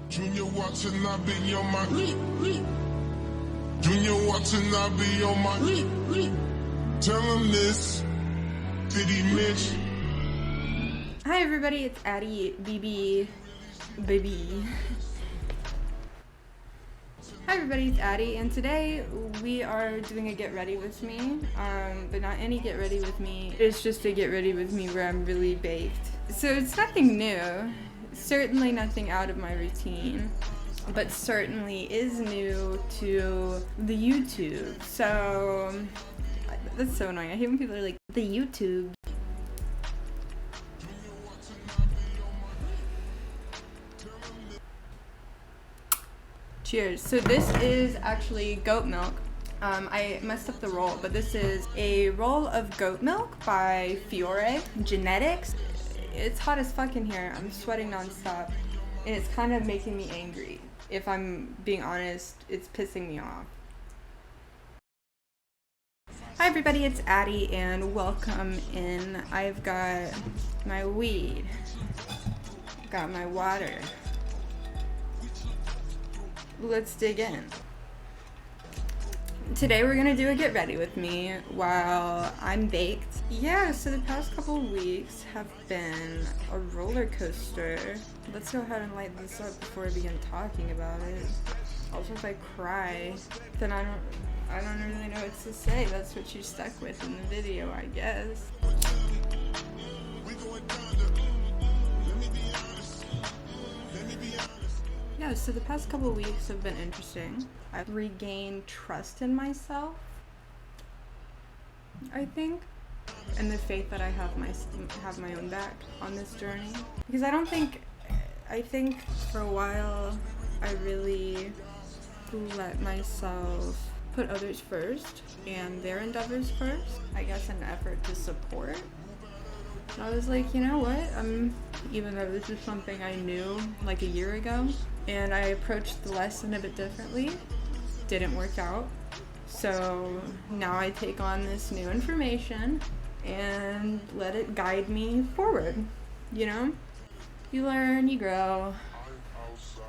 Junior watching, I be on my Junior watching, I be on my Tell him this, Diddy Mitch. Hi everybody, it's Addie, baby. Hi everybody, it's Addie, and today we are doing a get ready with me, but not any get ready with me. It's just a get ready with me where I'm really baked. So it's nothing new, certainly nothing out of my routine, but certainly is new to the YouTube. So that's so annoying. I hate when people are like, the YouTube. Cheers. So this is actually goat milk. I messed up the roll, but this is a roll of goat milk by Fiore Genetics. It's hot as fuck in here. I'm sweating nonstop, and it's kind of making me angry. If I'm being honest, it's pissing me off. Hi everybody, it's Addie, and welcome in. I've got my weed, got my water. Let's dig in. Today we're gonna do a get ready with me while I'm baked. Yeah, so the past couple weeks have been a roller coaster. Let's go ahead and light this up before I begin talking about it. Also, if I cry, then I don't really know what to say. That's what you're stuck with in the video, I guess. Yeah, so the past couple weeks have been interesting. I've regained trust in myself, I think, and the faith that I have my own back on this journey. Because I think for a while I really let myself put others first and their endeavors first, I guess in an effort to support. And I was like, you know what, even though this is something I knew like a year ago, and I approached the lesson a bit differently, didn't work out. So now I take on this new information and let it guide me forward, you know? You learn, you grow.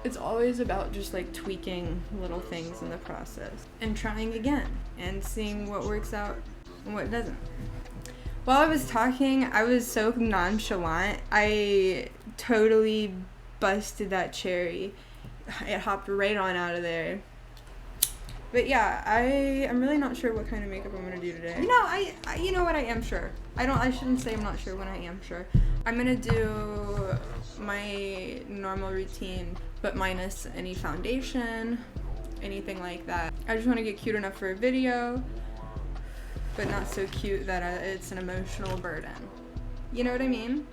It's always about just like tweaking little things in the process and trying again and seeing what works out and what doesn't. While I was talking, I was so nonchalant. I totally busted that cherry. It hopped right on out of there. But yeah, I'm really not sure what kind of makeup I'm gonna do today. You know what, I am sure. I shouldn't say I'm not sure when I am sure. I'm gonna do my normal routine, but minus any foundation, anything like that. I just wanna get cute enough for a video, but not so cute that it's an emotional burden. You know what I mean?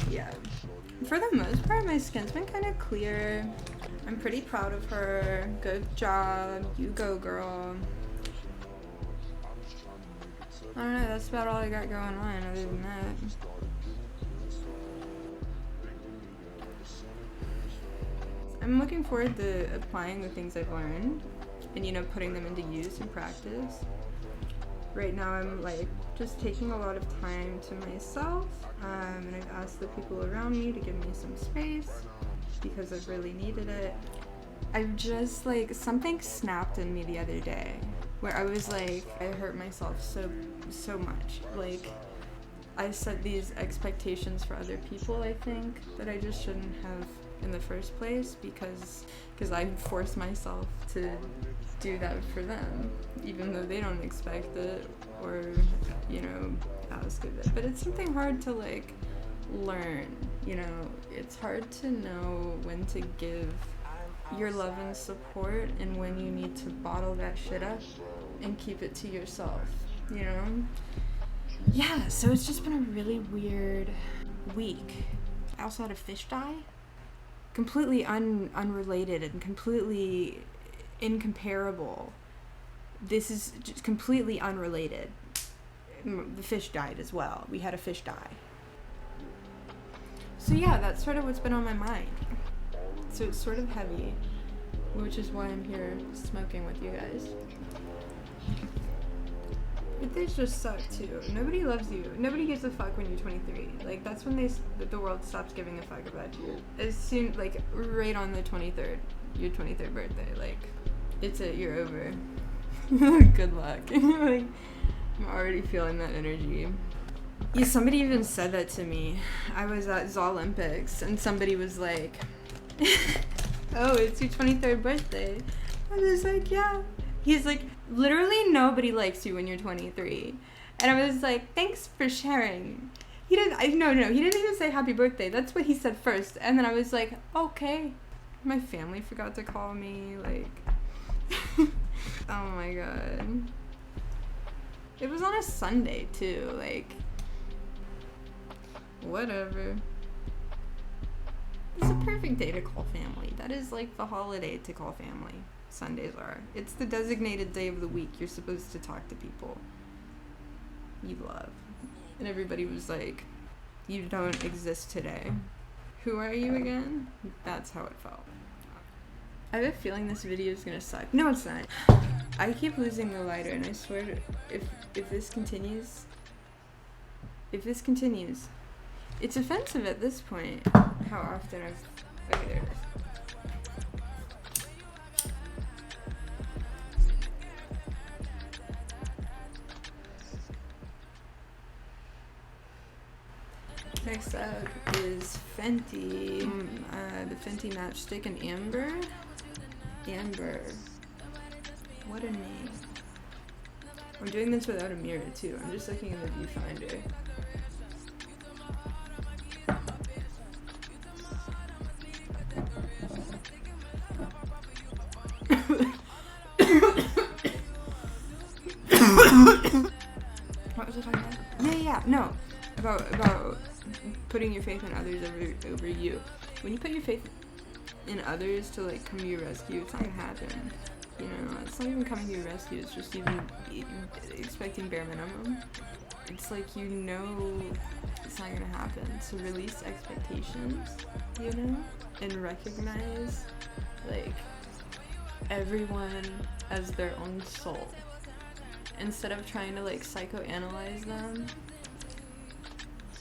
Yeah. For the most part, my skin's been kind of clear. I'm pretty proud of her. Good job. You go, girl. I don't know, that's about all I got going on other than that. I'm looking forward to applying the things I've learned and, you know, putting them into use and practice. Right now I'm like just taking a lot of time to myself, and I've asked the people around me to give me some space because I've really needed it. I've just like, something snapped in me the other day where I was like, I hurt myself so much. Like, I set these expectations for other people, I think, that I just shouldn't have in the first place because I force myself to do that for them, even though they don't expect it or, you know, ask of it. But it's something hard to like learn, you know. It's hard to know when to give your love and support and when you need to bottle that shit up and keep it to yourself, you know? Yeah, so it's just been a really weird week. I also had a fish die. Completely unrelated and completely incomparable. This is just completely unrelated. The fish died as well. We had a fish die. So yeah, that's sort of what's been on my mind. So it's sort of heavy, which is why I'm here smoking with you guys. Birthdays just suck too. Nobody loves you. Nobody gives a fuck when you're 23. Like, that's when the world stops giving a fuck about you. As soon, like, right on the 23rd, your 23rd birthday, like, you're over. Good luck. Like, I'm already feeling that energy. Yeah, somebody even said that to me. I was at Zolympics and somebody was like, oh, it's your 23rd birthday. I was like, yeah. He's like, literally nobody likes you when you're 23. And I was like, thanks for sharing. He didn't even say happy birthday. That's what he said first. And then I was like, okay. My family forgot to call me, like, oh my god. It was on a Sunday too, like, whatever. It's a perfect day to call family. That is like the holiday to call family. Sundays are. It's the designated day of the week you're supposed to talk to people you love. And everybody was like, you don't exist today. Who are you again? That's how it felt. I have a feeling this video is gonna suck. No, it's not. I keep losing the lighter, and I swear to, if this continues, it's offensive at this point. How often okay, there it is. Next up is Fenty, the Fenty Matchstick in Amber. Amber. What a name. I'm doing this without a mirror too. I'm just looking in the viewfinder. What was I talking about? Yeah, no. About putting your faith in others over you. When you put your faith in others to like come to your rescue, it's not gonna happen. You know, it's not even coming to your rescue. It's just even expecting bare minimum. It's like, you know, it's not gonna happen. So release expectations, you know, and recognize like everyone as their own soul. Instead of trying to like psychoanalyze them,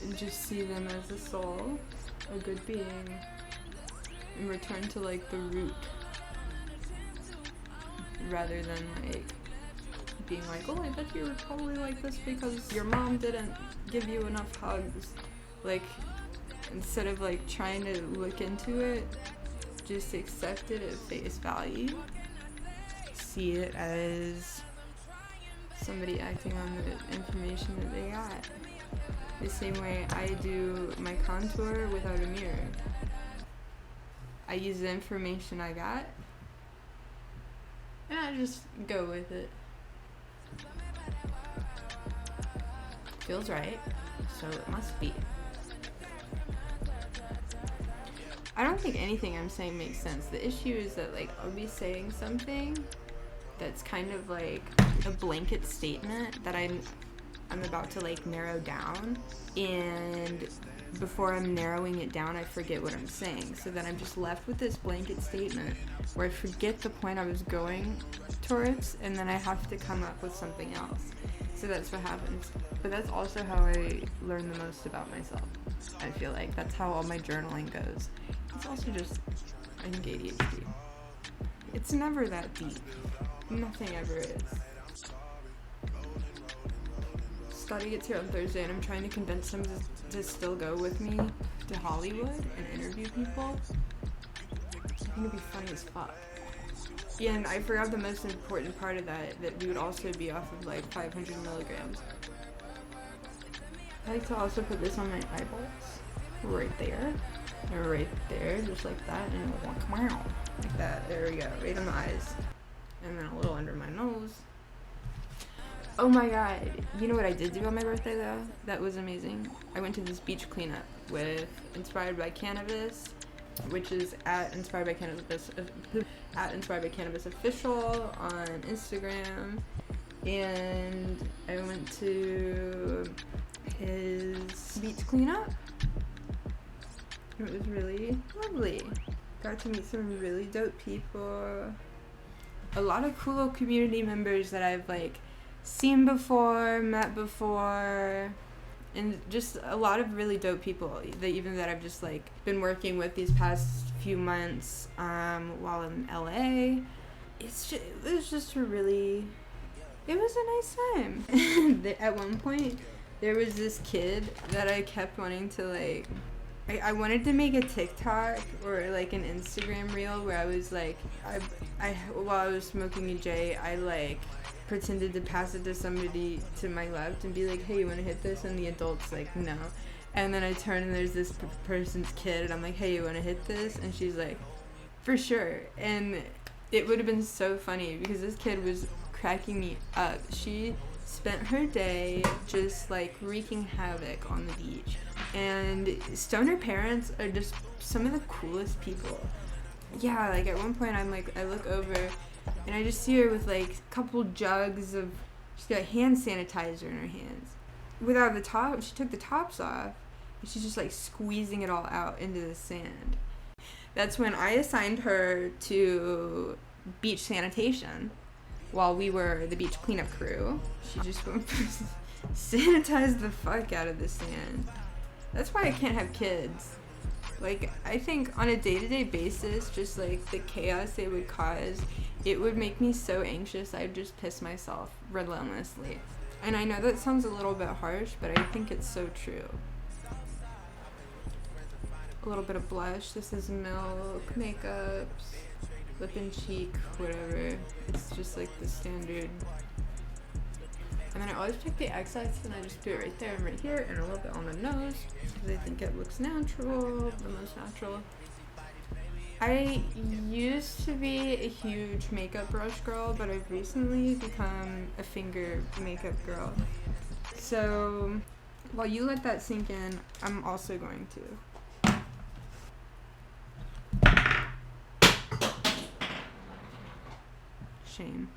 and just see them as a soul, a good being, and return to like the root, rather than like being like, oh, I bet you were probably like this because your mom didn't give you enough hugs. Like, instead of like trying to look into it, just accept it at face value. See it as somebody acting on the information that they got. The same way I do my contour without a mirror. I use the information I got, and I just go with it. Feels right, so it must be. I don't think anything I'm saying makes sense. The issue is that like I'll be saying something that's kind of like a blanket statement that I'm about to like narrow down, and before I'm narrowing it down I forget what I'm saying, so then I'm just left with this blanket statement where I forget the point I was going towards, and then I have to come up with something else. So that's what happens. But that's also how I learn the most about myself. I feel like that's how all my journaling goes. It's also just, I think, ADHD. It's never that deep. Nothing ever is. Scotty gets here on Thursday, and I'm trying to convince him to still go with me to Hollywood and interview people. I think it'd be funny as fuck. Yeah, and I forgot the most important part of that we would also be off of like 500 milligrams. I like to also put this on my eyeballs. Right there. Right there, just like that, and it will come out. Like that. There we go. Right on the eyes. And then a little under my nose. Oh my god. You know what I did do on my birthday though? That was amazing. I went to this beach cleanup with Inspired by Cannabis, which is at Inspired by Cannabis official on Instagram. And I went to his beach cleanup. It was really lovely. Got to meet some really dope people. A lot of cool community members that I've like seen before, met before, and just a lot of really dope people that I've just like been working with these past few months while in LA. It was just a really, it was a nice time. At one point, there was this kid that I kept wanting to like, I wanted to make a TikTok or like an Instagram reel where I was like, while I was smoking a J, I like pretended to pass it to somebody to my left and be like, hey, you want to hit this? And the adult's like, no. And then I turn and there's this person's kid and I'm like, hey, you want to hit this? And she's like, for sure. And it would have been so funny because this kid was cracking me up. She spent her day just like wreaking havoc on the beach. And stoner parents are just some of the coolest people. Yeah, like at one point I'm like, I look over and I just see her with like a couple jugs of, she's got hand sanitizer in her hands. Without the top, she took the tops off and she's just like squeezing it all out into the sand. That's when I assigned her to beach sanitation while we were the beach cleanup crew. She just went sanitized the fuck out of the sand. That's why I can't have kids. Like, I think on a day-to-day basis, just like the chaos they would cause, it would make me so anxious I'd just piss myself relentlessly. And I know that sounds a little bit harsh, but I think it's so true. A little bit of blush. This is Milk makeup, lip and cheek, whatever. It's just like the standard. And then I always pick the excess and I just do it right there and right here and a little bit on the nose because I think it looks natural, the most natural. I used to be a huge makeup brush girl, but I've recently become a finger makeup girl. So while you let that sink in, I'm also going to. Shame.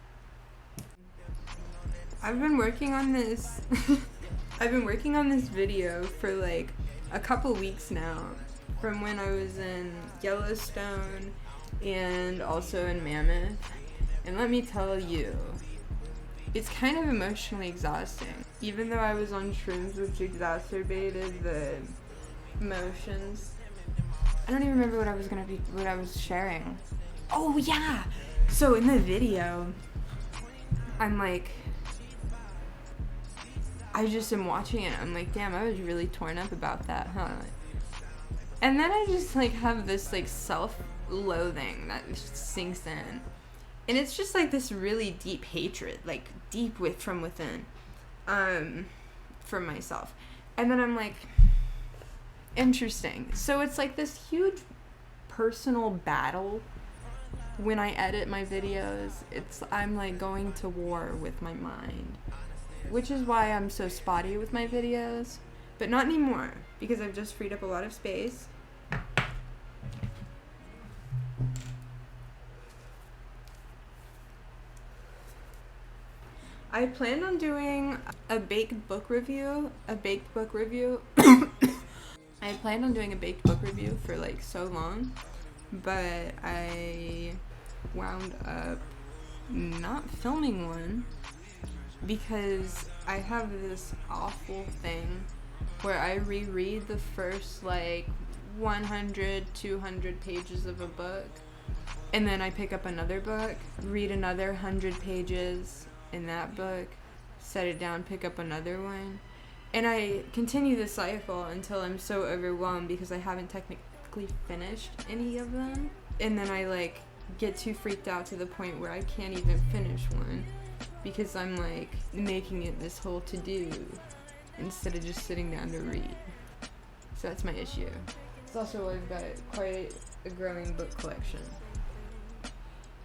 I've been working on this video for like a couple weeks now, from when I was in Yellowstone and also in Mammoth. And let me tell you, it's kind of emotionally exhausting. Even though I was on shrooms, which exacerbated the emotions. I don't even remember what I was sharing. Oh yeah! So in the video, I'm like, I just am watching it. I'm like, damn, I was really torn up about that, huh? And then I just like have this like self-loathing that just sinks in. And it's just like this really deep hatred, like deep from within, for myself. And then I'm like, interesting. So it's like this huge personal battle when I edit my videos. I'm like going to war with my mind. Which is why I'm so spotty with my videos. But not anymore, because I've just freed up a lot of space. I planned on doing a baked book review. I planned on doing a baked book review for like so long, but I wound up not filming one because I have this awful thing where I reread the first like 100, 200 pages of a book, and then I pick up another book, read another 100 pages in that book, set it down, pick up another one, and I continue the cycle until I'm so overwhelmed because I haven't technically finished any of them, and then I like get too freaked out to the point where I can't even finish one because I'm like making it this whole to-do instead of just sitting down to read. So that's my issue. It's also I've got quite a growing book collection.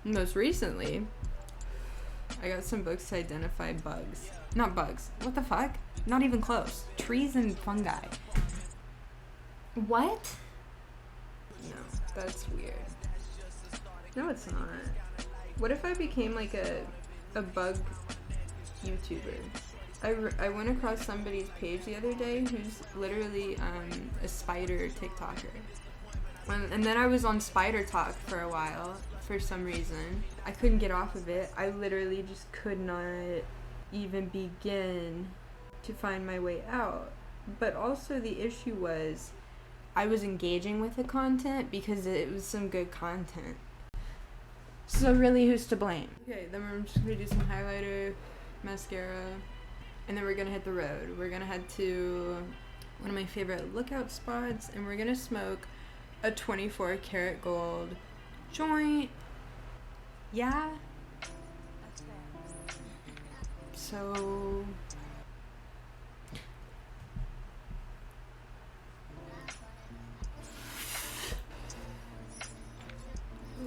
Most recently, I got some books to identify bugs. Not bugs. What the fuck? Not even close. Trees and fungi. What? No, that's weird. No, it's not. What if I became like a bug YouTuber? I went across somebody's page the other day who's literally a spider TikToker. And then I was on Spider Talk for a while for some reason. I couldn't get off of it. I literally just could not even begin to find my way out. But also the issue was I was engaging with the content because it was some good content. So really, who's to blame? Okay, then we're just gonna do some highlighter, mascara, and then we're gonna hit the road. We're gonna head to one of my favorite lookout spots, and we're gonna smoke a 24 karat gold joint. Yeah. So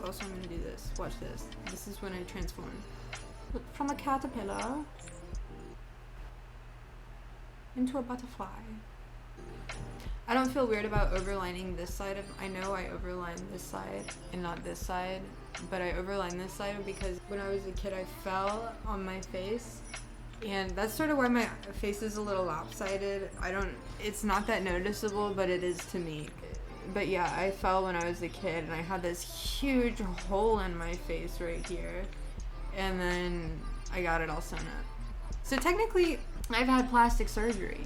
also I'm gonna do this. Watch this. This is when I transform from a caterpillar into a butterfly. I don't feel weird about overlining this side of, I know I overline this side and not this side, but I overline this side because when I was a kid I fell on my face, and that's sort of why my face is a little lopsided. It's not that noticeable, but it is to me. But yeah, I fell when I was a kid and I had this huge hole in my face right here, and then I got it all sewn up. So technically, I've had plastic surgery.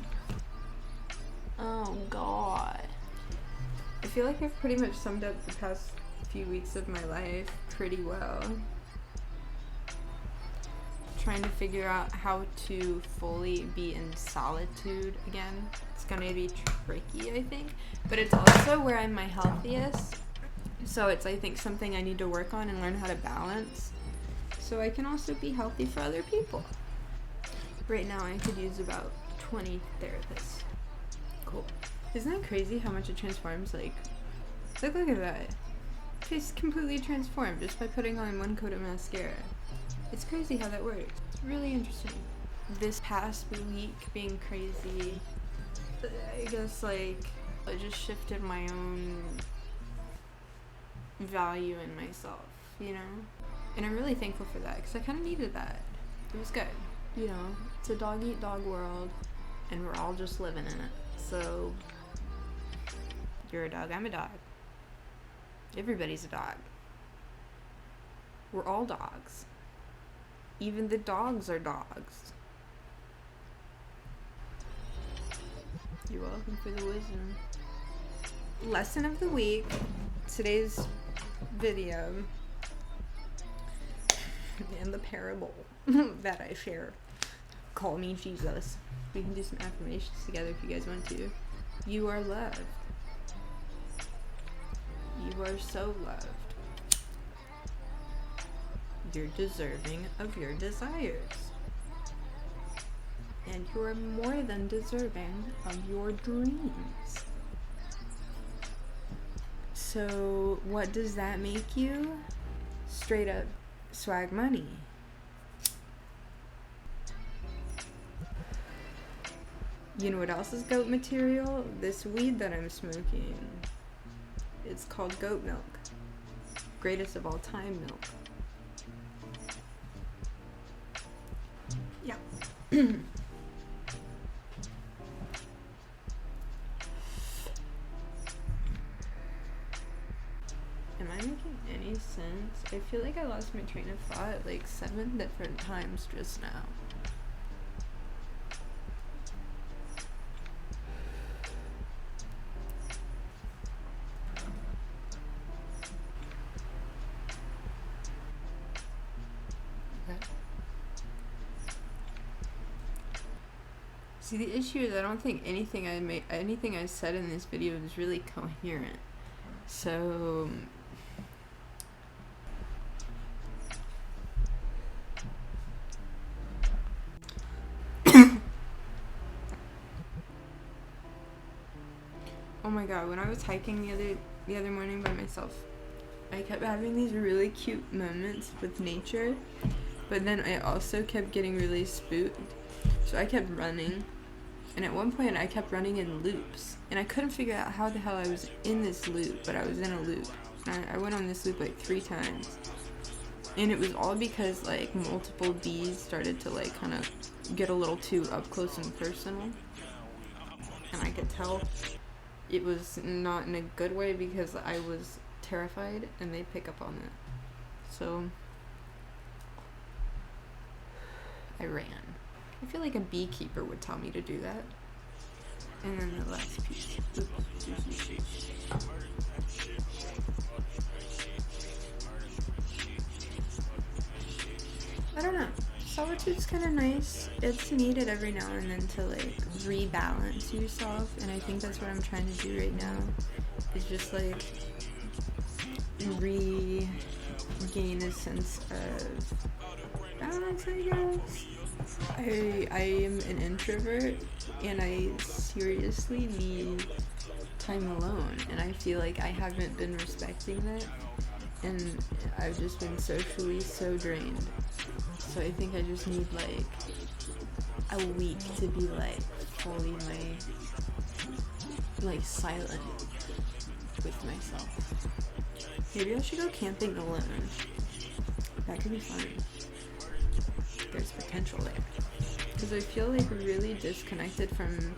Oh god. I feel like I've pretty much summed up the past few weeks of my life pretty well. Trying to figure out how to fully be in solitude again. It's gonna be tricky, I think, but it's also where I'm my healthiest. So it's, I think, something I need to work on and learn how to balance, so I can also be healthy for other people. Right now I could use about 20 therapists. Cool. Isn't that crazy how much it transforms? Like, look at that. Face completely transformed just by putting on one coat of mascara. It's crazy how that works. It's really interesting. This past week being crazy, I guess, like, I just shifted my own value in myself, you know? And I'm really thankful for that, because I kind of needed that. It was good. You know, it's a dog-eat-dog world, and we're all just living in it. So, you're a dog, I'm a dog. Everybody's a dog. We're all dogs. Even the dogs are dogs. You're welcome for the wisdom. Lesson of the week. Today's video and the parable that I shared. Call me Jesus. We can do some affirmations together if you guys want to. You are loved. You are so loved. You're deserving of your desires. And you are more than deserving of your dreams. So, what does that make you? Straight up swag money. You know what else is goat material? This weed that I'm smoking. It's called goat milk. Greatest of all time milk. Yeah. Am I making any sense? I feel like I lost my train of thought like 7 different times just now. See, the issue is I don't think anything I said in this video is really coherent. So oh my god, when I was hiking the other morning by myself, I kept having these really cute moments with nature, but then I also kept getting really spooked. So I kept running, and at one point I kept running in loops, and I couldn't figure out how the hell I was in this loop, but I was in a loop. And I went on this loop like 3 times, and it was all because like multiple bees started to like kind of get a little too up close and personal, and I could tell it was not in a good way because I was terrified, and they pick up on it. So I ran. I feel like a beekeeper would tell me to do that. And then the last piece. I don't know. Solitude's kind of nice. It's needed every now and then to like rebalance yourself, and I think that's what I'm trying to do right now. Is just like regain a sense of balance, I guess. I am an introvert, and I seriously need time alone, and I feel like I haven't been respecting that, and I've just been socially so drained. So I think I just need like a week to be like fully like silent with myself. Maybe I should go camping alone. That could be fun. There's potential there. Because I feel like really disconnected from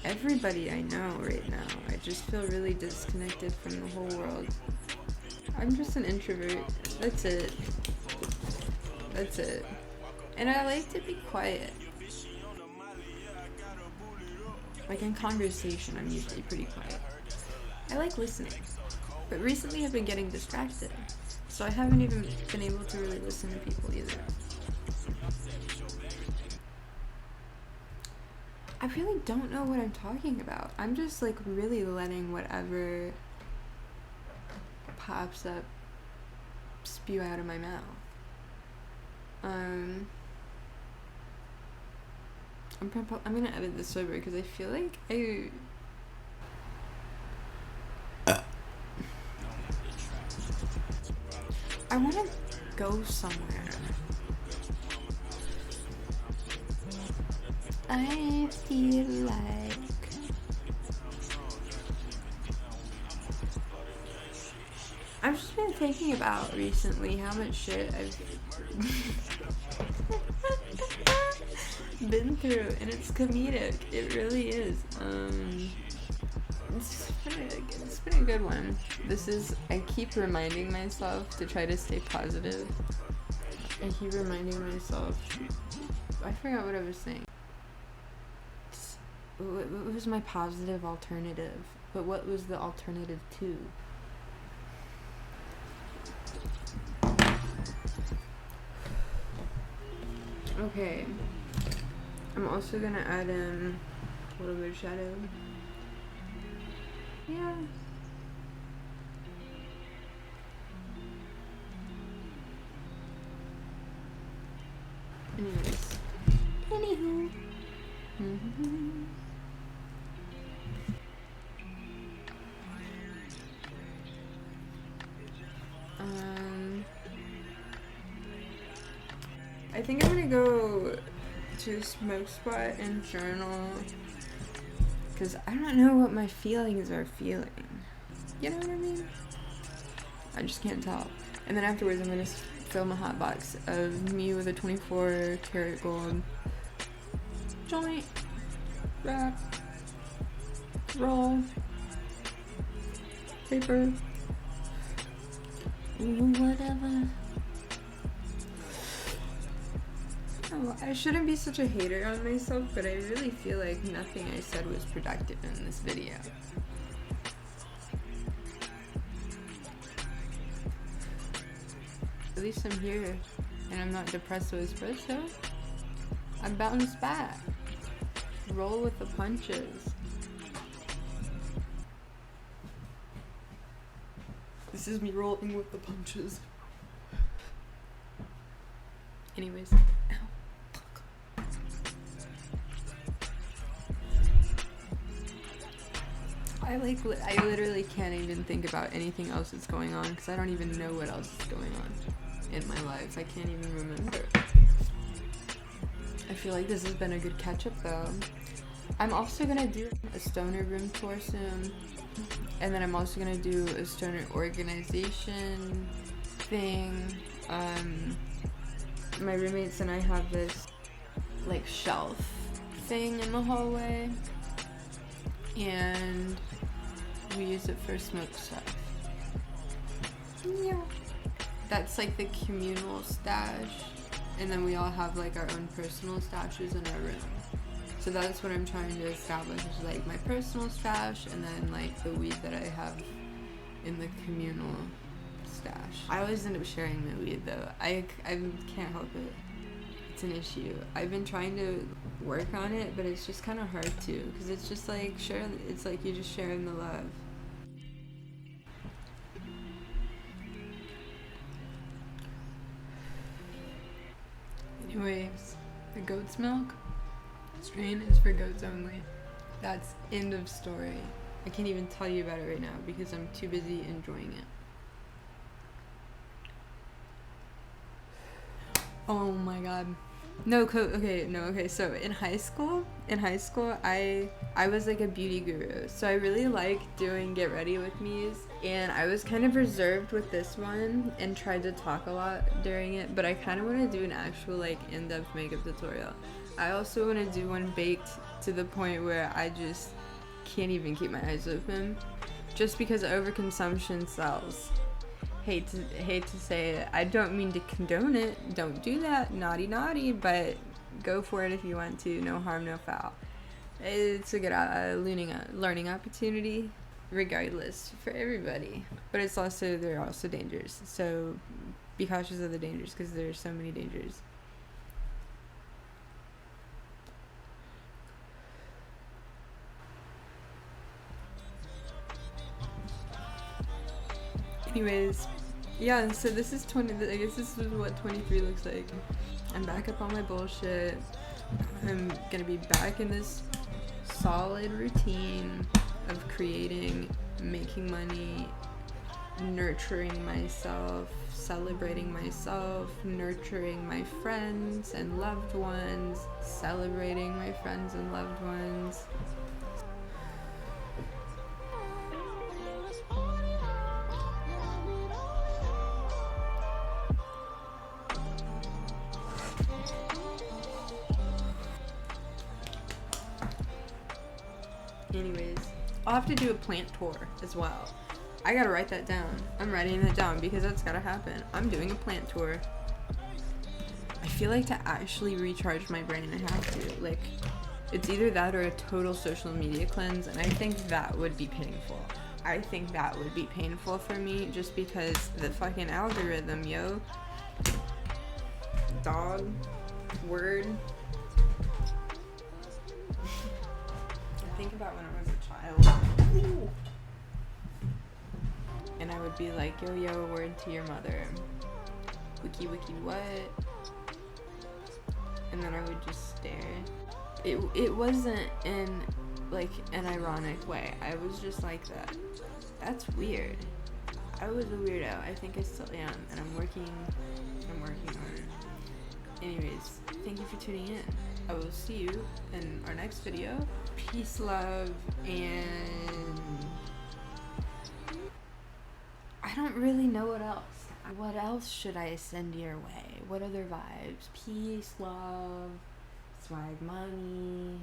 everybody I know right now. I just feel really disconnected from the whole world. I'm just an introvert. That's it. That's it. And I like to be quiet. Like in conversation, I'm usually pretty quiet. I like listening. But recently I've been getting distracted. So I haven't even been able to really listen to people either. I really don't know what I'm talking about. I'm just like really letting whatever pops up spew out of my mouth. I'm gonna edit this over because I feel like I want to go somewhere. I feel like I've just been thinking about recently how much shit I've been through, and it's comedic. It really is. It's been a good one. I keep reminding myself to try to stay positive. I keep reminding myself. I forgot what I was saying. What was my positive alternative? But what was the alternative to? Okay. I'm also gonna add in a little bit of shadow. Yeah. Anyways. Anywho. I think I'm gonna go to a smoke spot and journal, because I don't know what my feelings are feeling. You know what I mean? I just can't tell. And then afterwards I'm gonna film a hot box of me with a 24 karat gold joint, wrap, roll, paper, whatever. Oh, I shouldn't be such a hater on myself, but I really feel like nothing I said was productive in this video. At least I'm here, and I'm not depressed with espresso. I bounced back. Roll with the punches. This is me rolling with the punches. Anyways. I literally can't even think about anything else that's going on, because I don't even know what else is going on in my life. I can't even remember. I feel like this has been a good catch-up though. I'm also gonna do a stoner room tour soon, and then I'm also gonna do a stoner organization thing. My roommates and I have this like shelf thing in the hallway, and we use it for smoke stuff. Yeah. That's like the communal stash. and then we all have like our own personal stashes in our room. So that's what I'm trying to establish, is like my personal stash, and then like the weed that I have in the communal stash. I always end up sharing my weed though. I can't help it. It's an issue. I've been trying to work on it, but it's just kind of hard to, because it's just like it's like you're just sharing the love. Anyways, the goat's milk strain is for goats only. That's end of story. I can't even tell you about it right now because I'm too busy enjoying it. Oh my god. Okay, so in high school, I was like a beauty guru. So I really like doing get ready with me's, and I was kind of reserved with this one and tried to talk a lot during it, but I kind of want to do an actual like in-depth makeup tutorial. I also want to do one baked to the point where I just can't even keep my eyes open, just because overconsumption sells. Hate to say it. I don't mean to condone it. Don't do that. Naughty. But go for it if you want to. No harm, no foul. It's a good learning opportunity, regardless, for everybody. But there are also dangers. So be cautious of the dangers, because there's so many dangers. Anyways, yeah, so this is I guess this is what 23 looks like. I'm back up on my bullshit. I'm gonna be back in this solid routine of creating, making money, nurturing myself, celebrating myself, nurturing my friends and loved ones, celebrating my friends and loved ones. Anyways, I'll have to do a plant tour as well. I gotta write that down. I'm writing that down because that's gotta happen. I'm doing a plant tour. I feel like to actually recharge my brain, I have to. Like, it's either that or a total social media cleanse, and I think that would be painful. I think that would be painful for me, just because the fucking algorithm, yo. Dog. Word. Think about when I was a child, and I would be like, yo, word to your mother, wiki what, and then I would just stare. It wasn't in like an ironic way. I was just like that. That's weird. I was a weirdo. I think I still am, and I'm working on it. Anyways, thank you for tuning in. I will see you in our next video. Peace, love, and I don't really know what else. What else should I send your way? What other vibes? Peace, love, swag, money.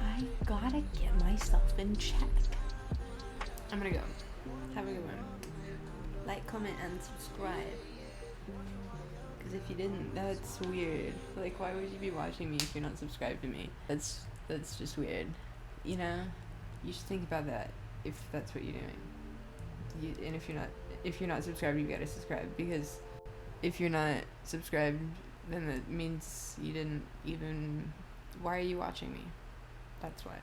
I gotta get myself in check. I'm gonna go. Have a good one. Like, comment, and subscribe. Because if you didn't, that's weird. Like, why would you be watching me if you're not subscribed to me? That's just weird. You know? You should think about that if that's what you're doing. And if you're not subscribed, you gotta subscribe. Because if you're not subscribed, then that means you didn't even... Why are you watching me? That's what.